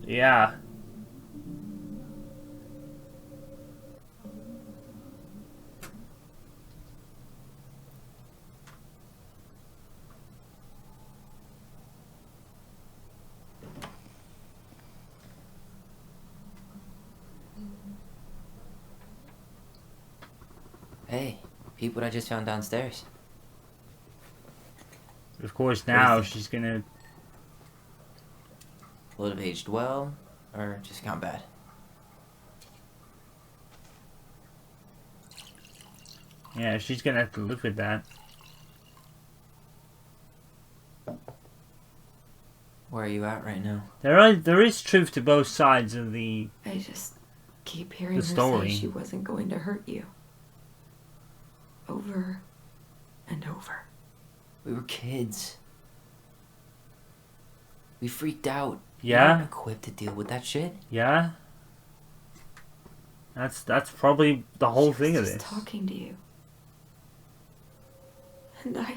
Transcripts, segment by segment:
Yeah. Hey, peep what I just found downstairs. Of course, What do you now think? she's gonna. Will it have aged well, or just gone bad? Yeah, she's gonna have to live with that. Where are you at right now? There is truth to both sides of the I just keep hearing the her say story. she wasn't going to hurt you. Over and over. We were kids. We freaked out. We Yeah, weren't equipped to deal with that shit. yeah. That's probably the whole She thing was of just this. talking to you. And I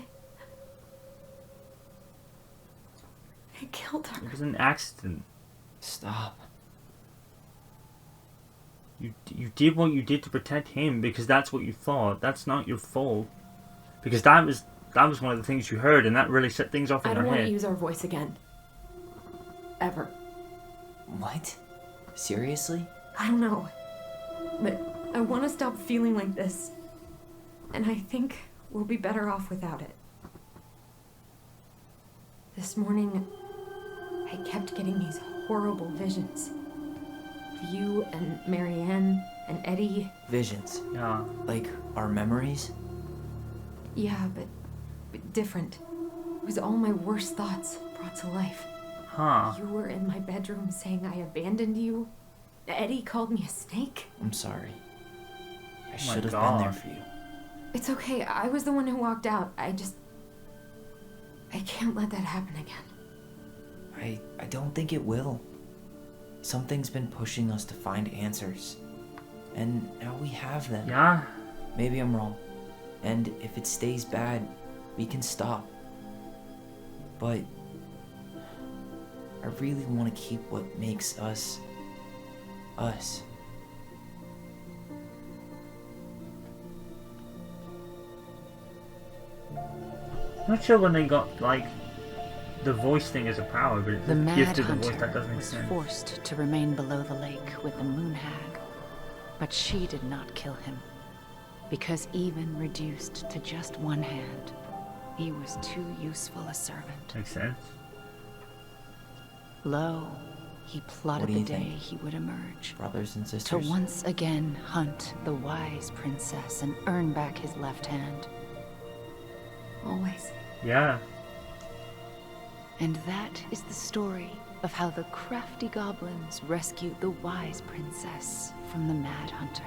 killed her. It was an accident. Stop. You did what you did to protect him because that's what you thought. That's not your fault. Because that was one of the things you heard, and that really set things off in I don't your want to head. use our voice again. Ever. What? Seriously? I don't know. But I want to stop feeling like this. And I think we'll be better off without it. This morning, I kept getting these horrible visions. Of you and Marianne and Eddie. Visions. Yeah. Like our memories? Yeah, but different. It was all my worst thoughts brought to life. Huh. You were in my bedroom saying I abandoned you. Eddie called me a snake. I'm sorry. I my should have been God. there for you. It's okay. I was the one who walked out. I can't let that happen again. I don't think it will. Something's been pushing us to find answers. And now we have them. Yeah. Maybe I'm wrong. And if it stays bad, we can stop. But I really want to keep what makes us us. I'm not sure when they got like the voice thing as a power, but it's The a Mad gift of the voice that Hunter doesn't make was sense. forced to remain below the lake with the Moon Hag, but she did not kill him, because even reduced to just one hand, he was too useful a servant. Makes sense. Lo, he What plotted do the you day think? he would emerge, Brothers and to sisters? once again hunt the wise princess and earn back his left hand. Always. Yeah. And that is the story of how the crafty goblins rescued the wise princess from the Mad Hunter.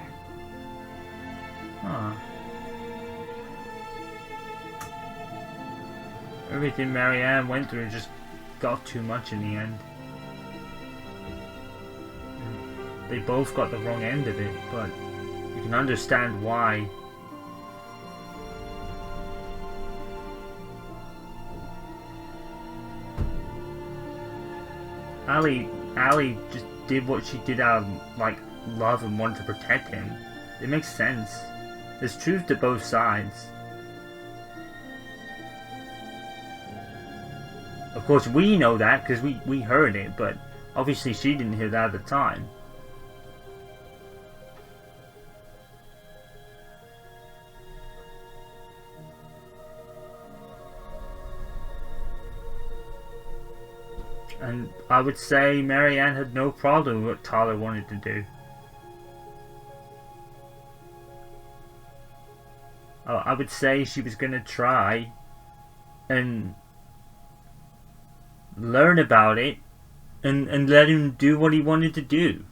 Huh. Everything Marianne went through just got too much in the end. They both got the wrong end of it, but you can understand why. Allie just did what she did out of like love and wanted to protect him. It makes sense. There's truth to both sides. Of course, we know that because we heard it, but obviously she didn't hear that at the time. And I would say Marianne had no problem with what Tyler wanted to do. I would say she was going to try and learn about it and let him do what he wanted to do.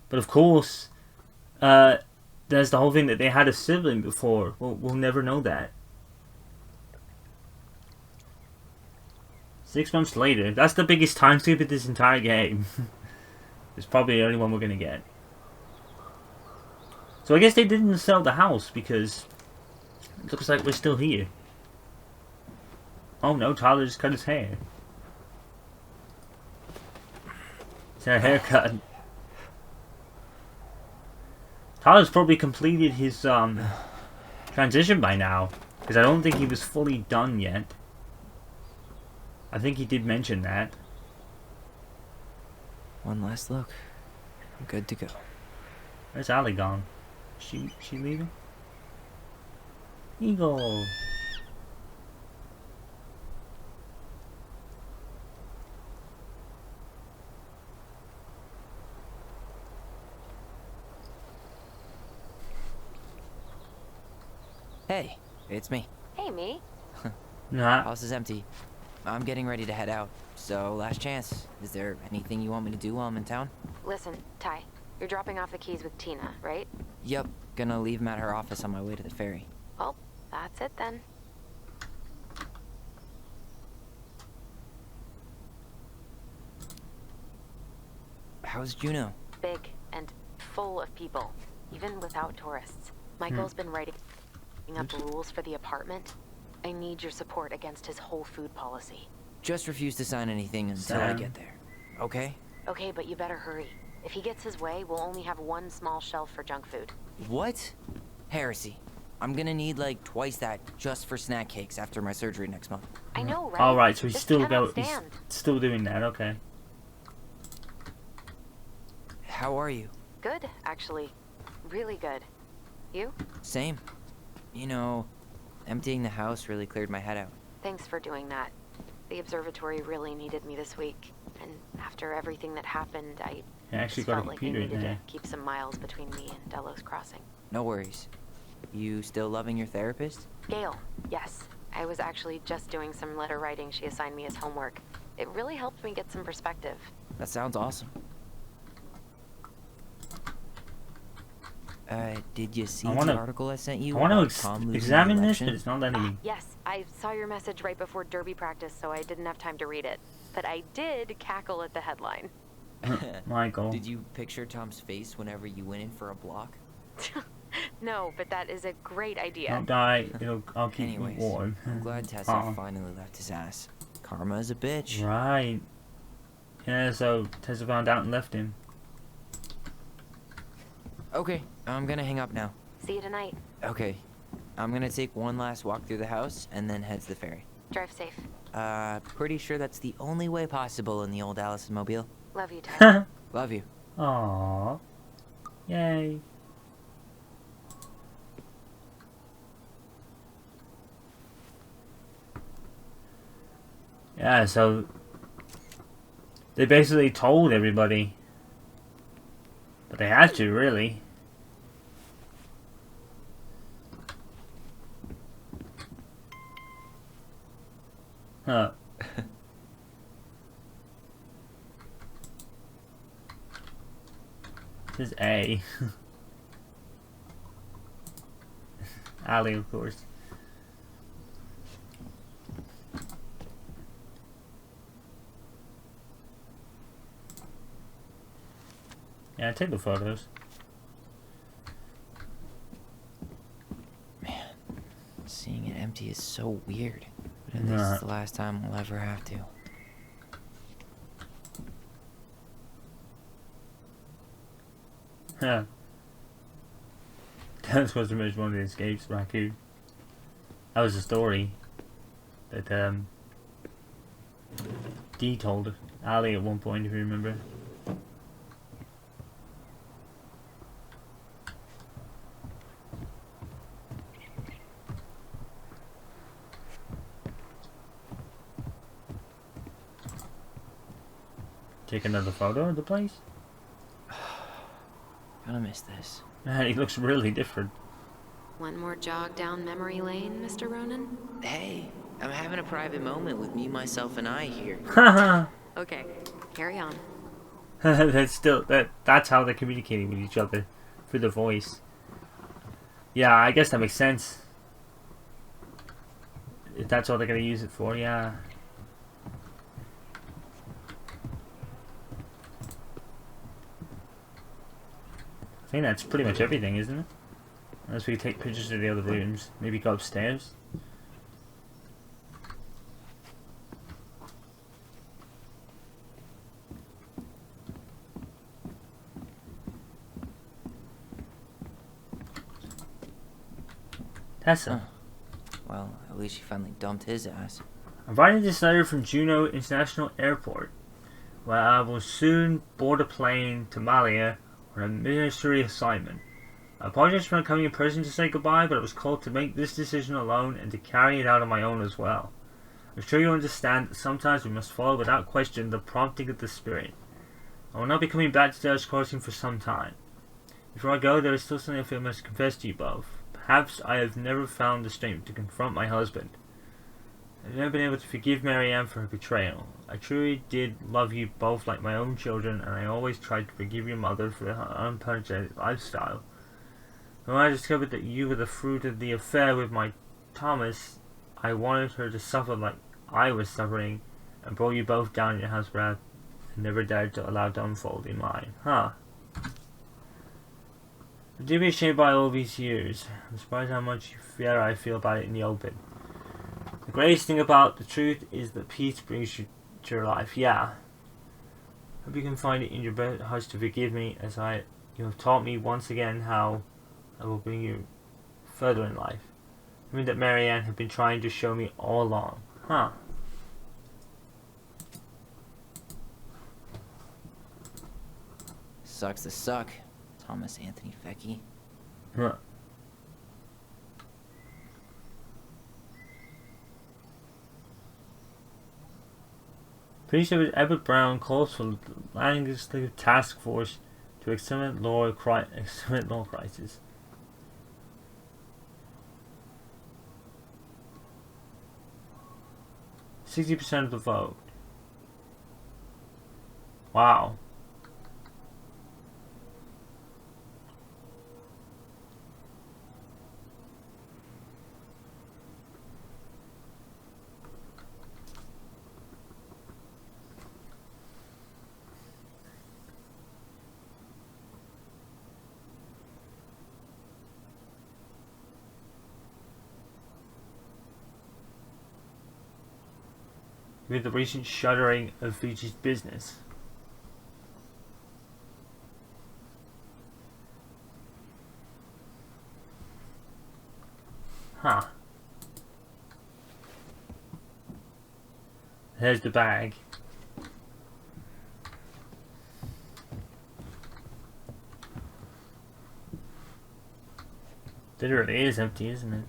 But of course, there's the whole thing that they had a sibling before. We'll never know that. 6 months later. That's the biggest time skip of this entire game. It's probably the only one we're going to get. So I guess they didn't sell the house because it looks like we're still here. Oh no, Tyler just cut his hair. a haircut. Tyler's probably completed his transition by now, because I don't think he was fully done yet. I think he did mention that. One last look. I'm good to go. Where's Allie gone? She leaving? Eagle. Hey, it's me. Hey, me. Nah. House is empty. I'm getting ready to head out. So, last chance. Is there anything you want me to do while I'm in town? Listen, Ty, you're dropping off the keys with Tina, right? Yup. Gonna leave them at her office on my way to the ferry. Well, that's it then. How's Juno? Big and full of people, even without tourists. Michael's been writing up rules for the apartment. I need your support against his whole food policy. Just refuse to sign anything until I get there. Okay? Okay, but you better hurry. If he gets his way, we'll only have one small shelf for junk food. What? Heresy. I'm gonna need like twice that just for snack cakes after my surgery next month. I know, right? Alright, so he's This still cannot he's stand. still doing that, okay. How are you? Good, actually. Really good. You? Same. You know, emptying the house really cleared my head out. Thanks for doing that. The observatory really needed me this week. And after everything that happened, I I actually just got a felt like I computer in needed there. to keep some miles between me and Delos Crossing. No worries. You still loving your therapist? Gail, yes. I was actually just doing some letter writing she assigned me as homework. It really helped me get some perspective. That sounds awesome. Did you see wanna- the article I sent you? I want about to Tom losing the examine this, election? but it's not letting me. Yes, I saw your message right before derby practice, so I didn't have time to read it. But I did cackle at the headline. Michael. Did you picture Tom's face whenever you went in for a block? No, but that is a great idea. Don't die. I'll keep you Anyways, warm. I'm glad Tessa Aw. finally left his ass. Karma is a bitch. Right. Yeah, so Tessa found out and left him. Okay, I'm gonna hang up now. See you tonight. Okay, I'm gonna take one last walk through the house and then head to the ferry. Drive safe. Pretty sure that's the only way possible in the old Allison Mobile. Love you, Ty. Love you. Aww. Yay. Yeah, so they basically told everybody. But they had to, really. Huh. This is A. Ali, of course. Yeah, take the photos. Man, seeing it empty is so weird. But at least it's the last time we'll ever have to. Huh. That was one of the escapes, Raccoon. That was the story that Dee told Ali at one point, if you remember. Take another photo of the place? Gonna miss this. Man, he looks really different. One more jog down memory lane, Mr. Ronan? Hey, I'm having a private moment with me, myself, and I here. Haha. Okay, carry on. that's how they're communicating with each other through the voice. Yeah, I guess that makes sense. If that's all they're gonna use it for, yeah. I think that's pretty much everything, isn't it? Unless we can take pictures of the other rooms. Maybe go upstairs. Tessa. Well, at least she finally dumped his ass. I'm writing this letter from Juneau International Airport, where I will soon board a plane to Malia on a ministry assignment. I apologize for not coming in person to say goodbye, but I was called to make this decision alone and to carry it out on my own as well. I'm sure you understand that sometimes we must follow without question the prompting of the spirit. I will not be coming back to Dallas Crossing for some time. Before I go, there is still something I feel I must confess to you both. Perhaps I have never found the strength to confront my husband. I've never been able to forgive Marianne for her betrayal. I truly did love you both like my own children, and I always tried to forgive your mother for her unapologetic lifestyle. When I discovered that you were the fruit of the affair with my Thomas, I wanted her to suffer like I was suffering, and brought you both down in your house wrath, and never dared to allow it to unfold in mine. Forgive me ashamed by all these years. I'm surprised how much fear I feel about it in the open. The greatest thing about the truth is that peace brings you to your life. Yeah. Hope you can find it in your hearts to forgive me, as you have taught me once again how I will bring you further in life. Something that Marianne had been trying to show me all along. Sucks to suck, Thomas Anthony Fecky. Police Officer Edward Brown calls for the Legislative Task Force to examine law crisis. %60 of the vote. Wow. With the recent shuttering of Fuji's business. There's the bag. Literally is empty, isn't it?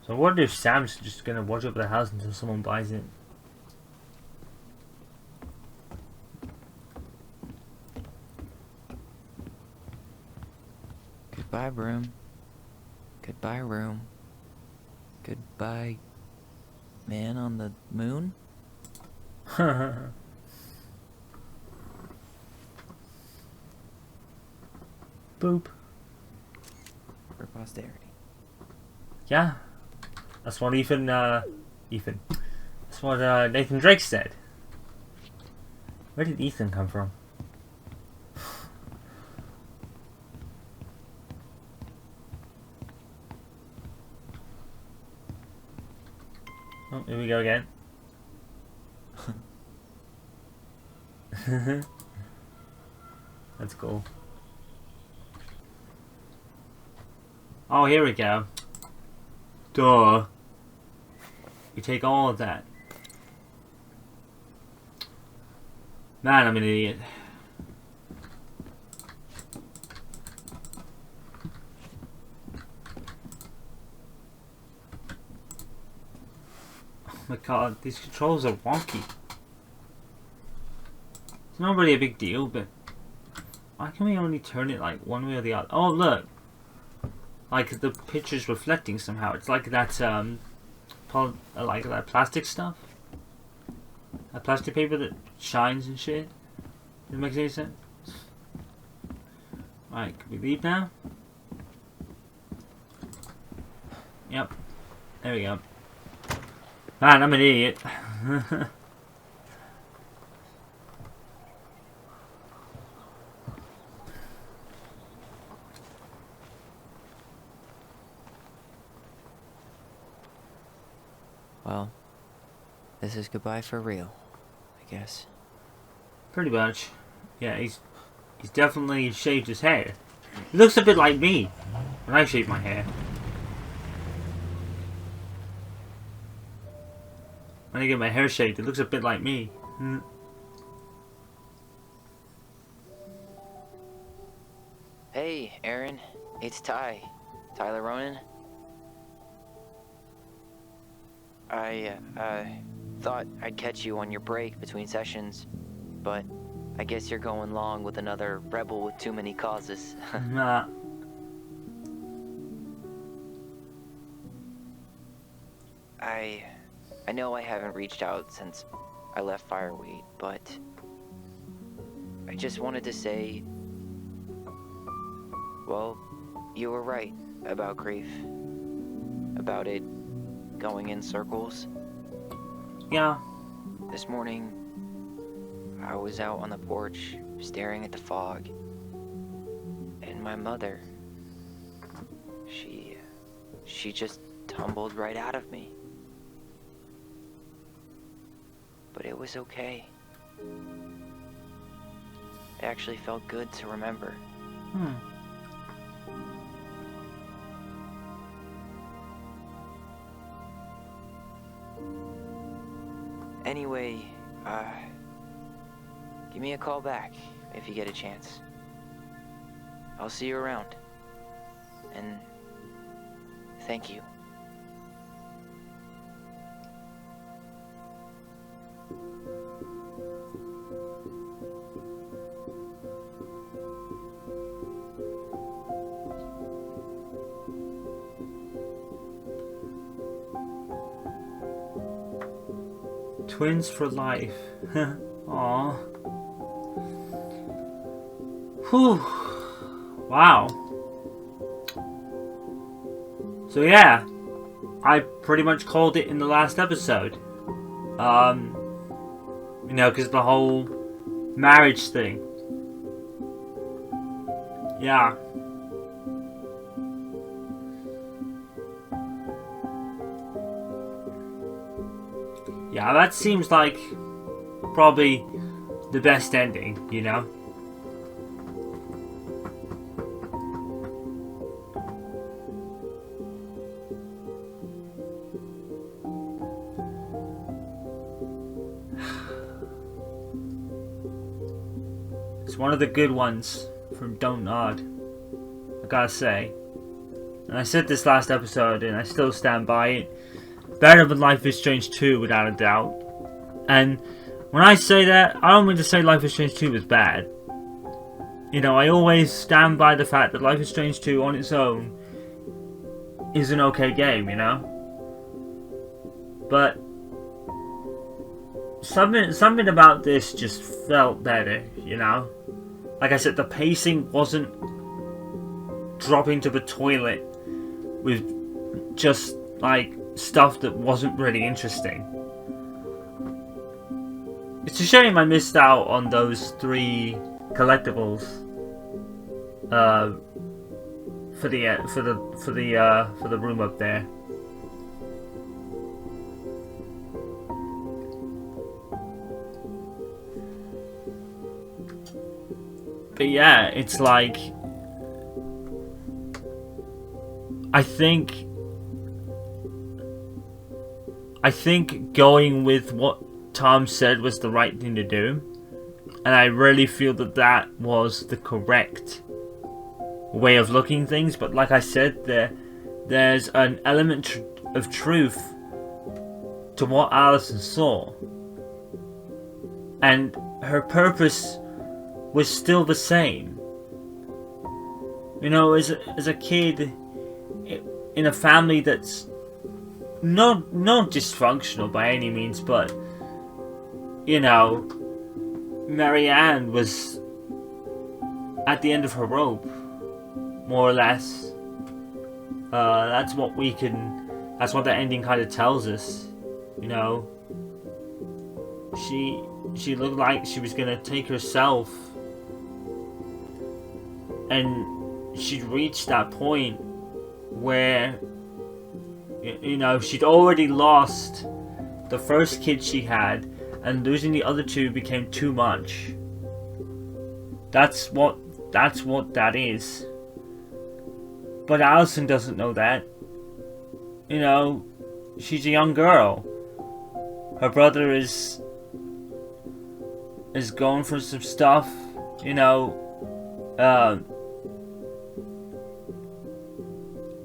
So I wonder if Sam's just gonna watch over the house until someone buys it. Goodbye, room. Goodbye, room. Goodbye, man on the moon? Boop. For posterity. Yeah. That's what That's what Nathan Drake said. Where did Ethan come from? Oh, here we go again. That's cool. Oh, here we go. Duh. You take all of that. Man, I'm an idiot. Oh my god, these controls are wonky. It's not really a big deal, but why can we only turn it like one way or the other? Oh look! Like the picture's reflecting somehow. It's like that like that plastic stuff. That plastic paper that shines and shit. Does it make any sense? Right, can we leave now? Yep. There we go. Man, I'm an idiot. Well, this is goodbye for real. guess. Pretty much. Yeah, he's definitely shaved his hair. He looks a bit like me when I shave my hair. When I get my hair shaved, it looks a bit like me. Hey, Aaron. It's Ty. Tyler Ronan. I thought I'd catch you on your break between sessions, but I guess you're going along with another rebel with too many causes. Nah. I know I haven't reached out since I left Fireweed, but I just wanted to say, well, you were right about grief. About it going in circles. Yeah. This morning, I was out on the porch staring at the fog, and my mother, she just tumbled right out of me. But it was okay. It actually felt good to remember. Anyway, give me a call back if you get a chance. I'll see you around. And thank you. Twins for life. Aww. Whew. Wow. So yeah, I pretty much called it in the last episode. You know, because the whole marriage thing. Yeah. Yeah, that seems like probably the best ending, you know? It's one of the good ones from Don't Nod, I gotta say. And I said this last episode and I still stand by it. Better than Life is Strange 2, without a doubt. And when I say that, I don't mean to say Life is Strange 2 was bad. You know, I always stand by the fact that Life is Strange 2 on its own is an okay game, you know? But something about this just felt better, you know? Like I said, the pacing wasn't dropping to the toilet with just, like, stuff that wasn't really interesting. It's a shame I missed out on those 3 collectibles for the room up there. But yeah, it's like, I think going with what Tom said was the right thing to do, and I really feel that that was the correct way of looking things. But like I said, there's an element of truth to what Allison saw, and her purpose was still the same. You know, as a kid in a family that's not dysfunctional by any means, but you know, Marianne was at the end of her rope, more or less. That's what the ending kind of tells us. You know, she looked like she was gonna take herself, and she'd reached that point where, you know, she'd already lost the first kid she had, and losing the other two became too much. That's what that is. But Allison doesn't know that. You know, she's a young girl. Her brother is going for some stuff, you know,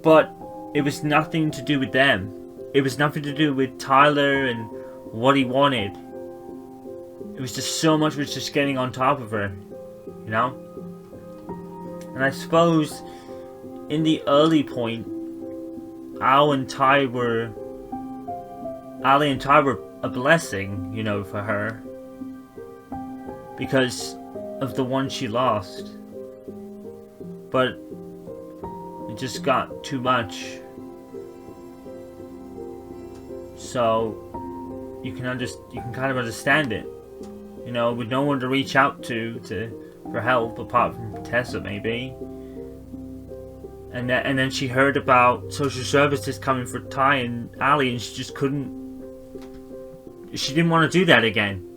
but it was nothing to do with them. It was nothing to do with Tyler and what he wanted. It was just so much was just getting on top of her, you know? And I suppose in the early point, Allie and Ty were a blessing, you know, for her. Because of the one she lost. But it just got too much. So you can kind of understand it. You know, with no one to reach out to for help apart from Tessa maybe. And then she heard about social services coming for Ty and Allie, and she just couldn't. She didn't want to do that again.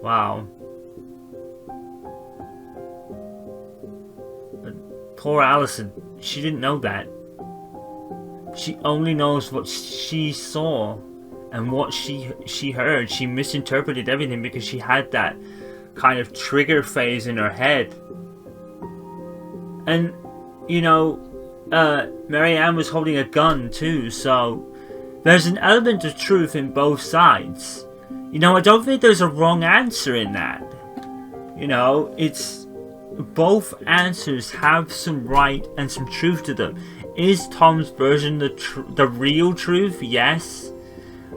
Wow. But poor Allison, she didn't know that. She only knows what she saw and what she heard. She misinterpreted everything because she had that kind of trigger phase in her head. And, you know, Marianne was holding a gun too, so there's an element of truth in both sides. You know, I don't think there's a wrong answer in that. You know, it's both answers have some right and some truth to them. Is Tom's version the real truth? Yes.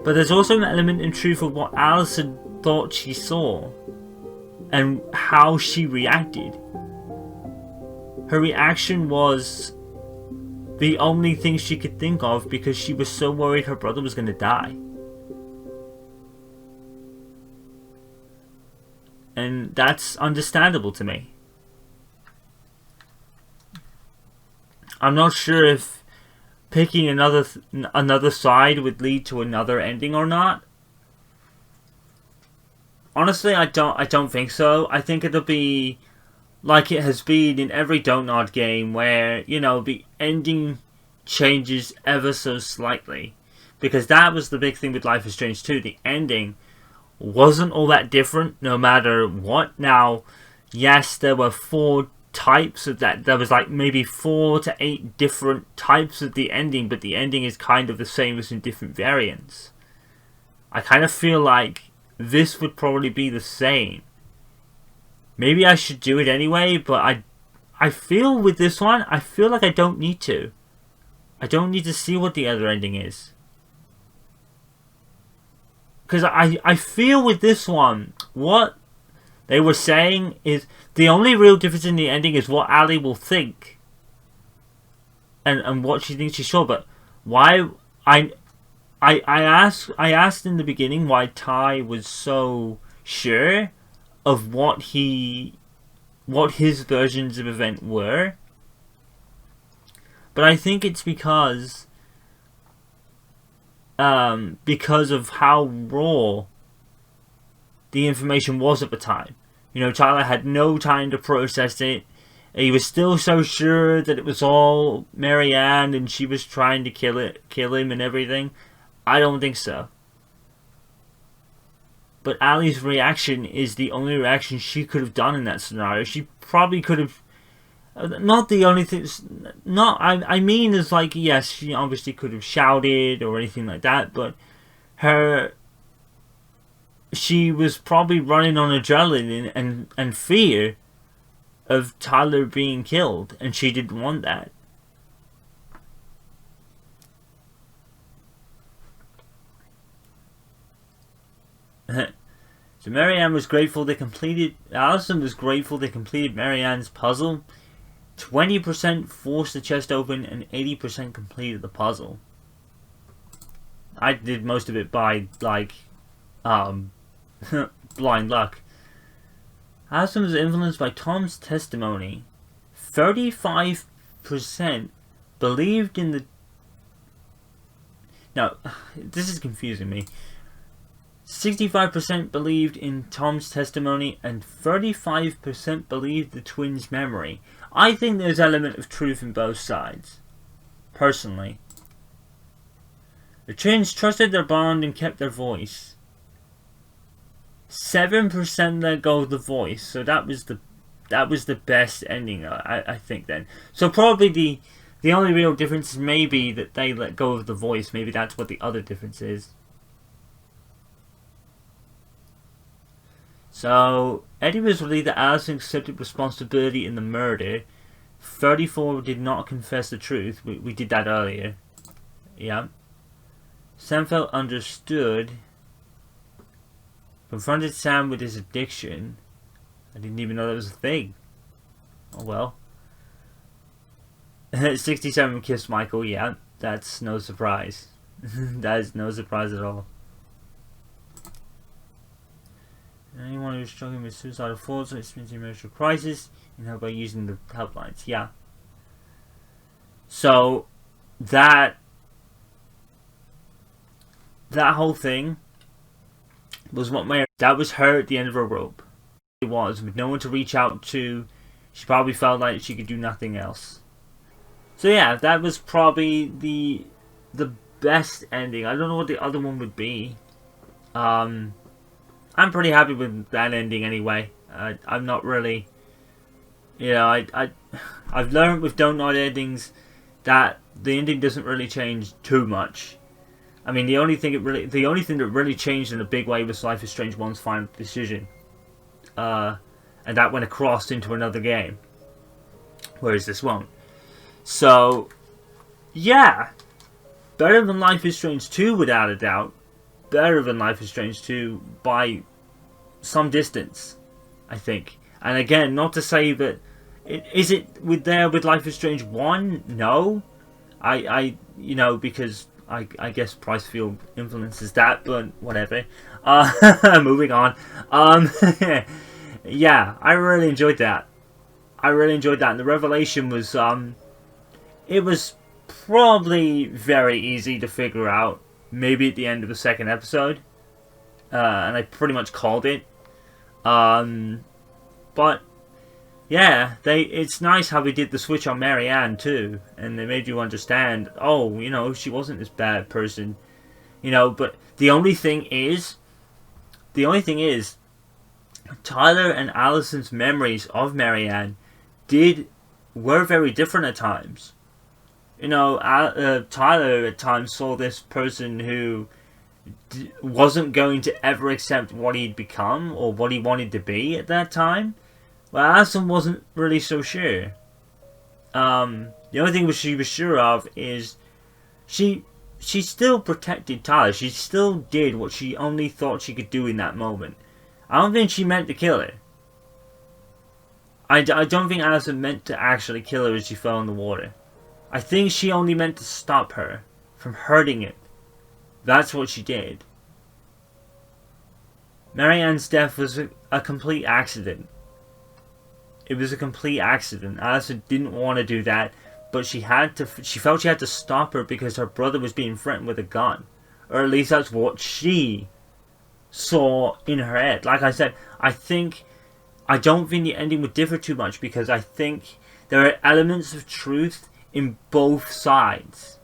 But there's also an element in truth of what Allison thought she saw and how she reacted. Her reaction was the only thing she could think of because she was so worried her brother was going to die. And that's understandable to me. I'm not sure if picking another side would lead to another ending or not. Honestly, I don't think so. I think it'll be like it has been in every Don't Nod game, where, you know, the ending changes ever so slightly. Because that was the big thing with Life is Strange 2. The ending wasn't all that different no matter what. Now, yes, there were 4 types of that. There was like maybe 4 to 8 different types of the ending, but the ending is kind of the same as in different variants. I kind of feel like this would probably be the same. Maybe I should do it anyway, but I feel with this one, I feel like I don't need to. I don't need to see what the other ending is. Because I feel with this one, what they were saying is the only real difference in the ending is what Allie will think. And what she thinks she saw. But why I asked in the beginning why Ty was so sure of what his versions of event were. But I think it's because of how raw the information was at the time. You know, Tyler had no time to process it. He was still so sure that it was all Marianne and she was trying to kill him and everything. I don't think so. But Allie's reaction is the only reaction she could have done in that scenario. She probably could have... Not the only thing... I mean, is like, yes, she obviously could have shouted or anything like that, but she was probably running on adrenaline and fear of Tyler being killed, and she didn't want that. So Marianne was grateful they completed... Allison was grateful they completed Marianne's puzzle. 20% forced the chest open and 80% completed the puzzle. I did most of it by, like, blind luck. Allison was influenced by Tom's testimony. 35% believed in the... No, this is confusing me. 65% believed in Tom's testimony and 35% believed the twins' memory. I think there's an element of truth in both sides, personally. The twins trusted their bond and kept their voice. 7% let go of the voice, so that was the best ending, I think then. So probably the only real difference is maybe that they let go of the voice. Maybe that's what the other difference is. So Eddie was relieved that Allison accepted responsibility in the murder. 34 did not confess the truth. We did that earlier. Yeah. Sam felt understood. Confronted Sam with his addiction. I didn't even know that was a thing. Oh well. 67 kissed Michael. Yeah, that's no surprise. That is no surprise at all. Anyone who's struggling with suicidal thoughts or experiencing emotional crisis, you can help by using the helplines. Yeah. So that whole thing was what that was her at the end of her rope. It was, with no one to reach out to. She probably felt like she could do nothing else. So yeah, that was probably the best ending. I don't know what the other one would be. I'm pretty happy with that ending anyway. I'm not really, you know, I've learned with Don't Nod endings that the ending doesn't really change too much. I mean, the only thing that really changed in a big way was Life is Strange 1's final decision, and that went across into another game, whereas this won't. So, yeah, better than Life is Strange 2 without a doubt. Better than Life is Strange 2 by some distance, I think. And again, not to say that is it with Life is Strange 1? No, I you know, because I guess Pricefield influences that, but whatever. Moving on. Yeah, I really enjoyed that. And the revelation was it was probably very easy to figure out. Maybe at the end of the second episode, and I pretty much called it. But yeah, it's nice how they did the switch on Marianne too, and they made you understand. Oh, you know, she wasn't this bad person, you know. But the only thing is, Tyler and Allison's memories of Marianne were very different at times. You know, Tyler at times saw this person who wasn't going to ever accept what he'd become or what he wanted to be at that time. Well, Allison wasn't really so sure. The only thing she was sure of is she still protected Tyler. She still did what she only thought she could do in that moment. I don't think she meant to kill her. I don't think Allison meant to actually kill her as she fell in the water. I think she only meant to stop her from hurting it. That's what she did. Marianne's death was a complete accident. It was a complete accident. Allison didn't want to do that, but she felt she had to stop her because her brother was being threatened with a gun. Or at least that's what she saw in her head. Like I said, I don't think the ending would differ too much because I think there are elements of truth in both sides.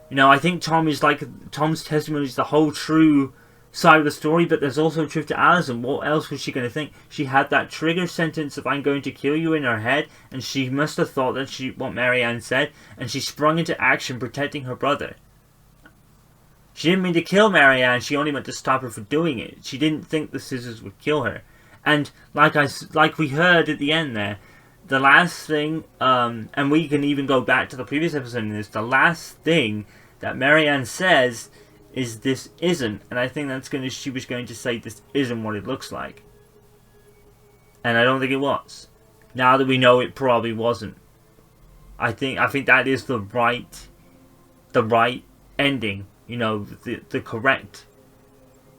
You know, I think Tom's testimony is the whole true side of the story, but there's also truth to Allison. What else was she going to think? She had that trigger sentence of "I'm going to kill you" in her head, and she must have thought that what Marianne said, and she sprung into action protecting her brother. She didn't mean to kill Marianne, she only meant to stop her from doing it. She didn't think the scissors would kill her. And like we heard at the end there, the last thing, and we can even go back to the previous episode in this, the last thing that Marianne says is "this isn't," and I think she was going to say "this isn't what it looks like." And I don't think it was. Now that we know it probably wasn't. I think that is the right ending, you know, the correct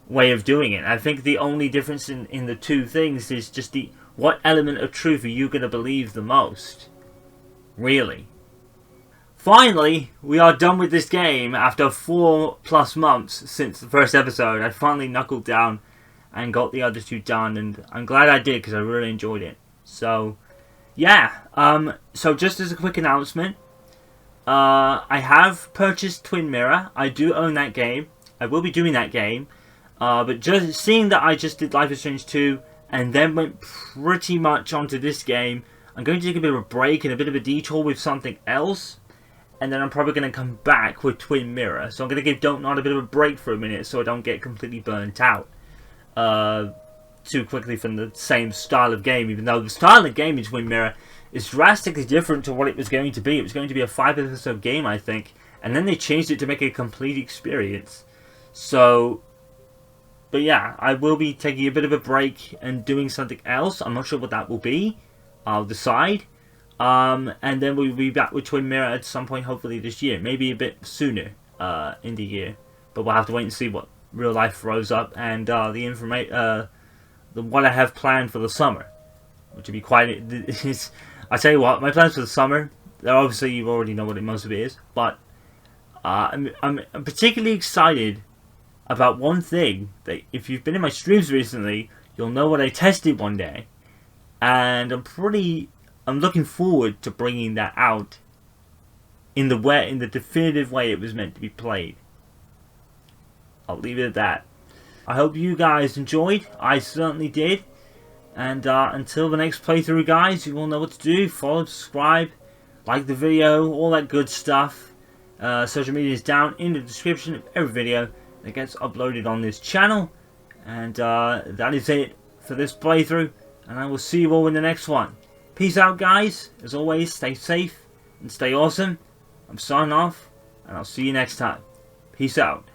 way of doing it. I think the only difference in the two things is just what element of truth are you going to believe the most? Really. finally, we are done with this game after 4+ months since the first episode. I finally knuckled down and got the other 2 done, and I'm glad I did because I really enjoyed it. So, yeah. So just as a quick announcement, I have purchased Twin Mirror. I do own that game. I will be doing that game. But just seeing that I just did Life is Strange 2 and then went pretty much onto this game, I'm going to take a bit of a break and a bit of a detour with something else. And then I'm probably going to come back with Twin Mirror. So I'm going to give Don't Nod a bit of a break for a minute so I don't get completely burnt out too quickly from the same style of game. Even though the style of game in Twin Mirror is drastically different to what it was going to be. It was going to be a 5-episode game, I think. And then they changed it to make it a complete experience. So, but yeah, I will be taking a bit of a break and doing something else. I'm not sure what that will be. I'll decide. And then we'll be back with Twin Mirror at some point, hopefully this year. Maybe a bit sooner in the year. But we'll have to wait and see what real life throws up and the information, what I have planned for the summer, which would be quite. I tell you what, my plans for the summer. Obviously, you already know what most of it is, but I'm particularly excited about one thing that if you've been in my streams recently, you'll know what I tested one day, and I'm looking forward to bringing that out in the definitive way it was meant to be played. I'll leave it at that. I hope you guys enjoyed. I certainly did. And until the next playthrough, guys, you all know what to do. Follow, subscribe, like the video, all that good stuff. Social media is down in the description of every video that gets uploaded on this channel. And that is it for this playthrough. And I will see you all in the next one. Peace out, guys. As always, stay safe and stay awesome. I'm signing off, and I'll see you next time. Peace out.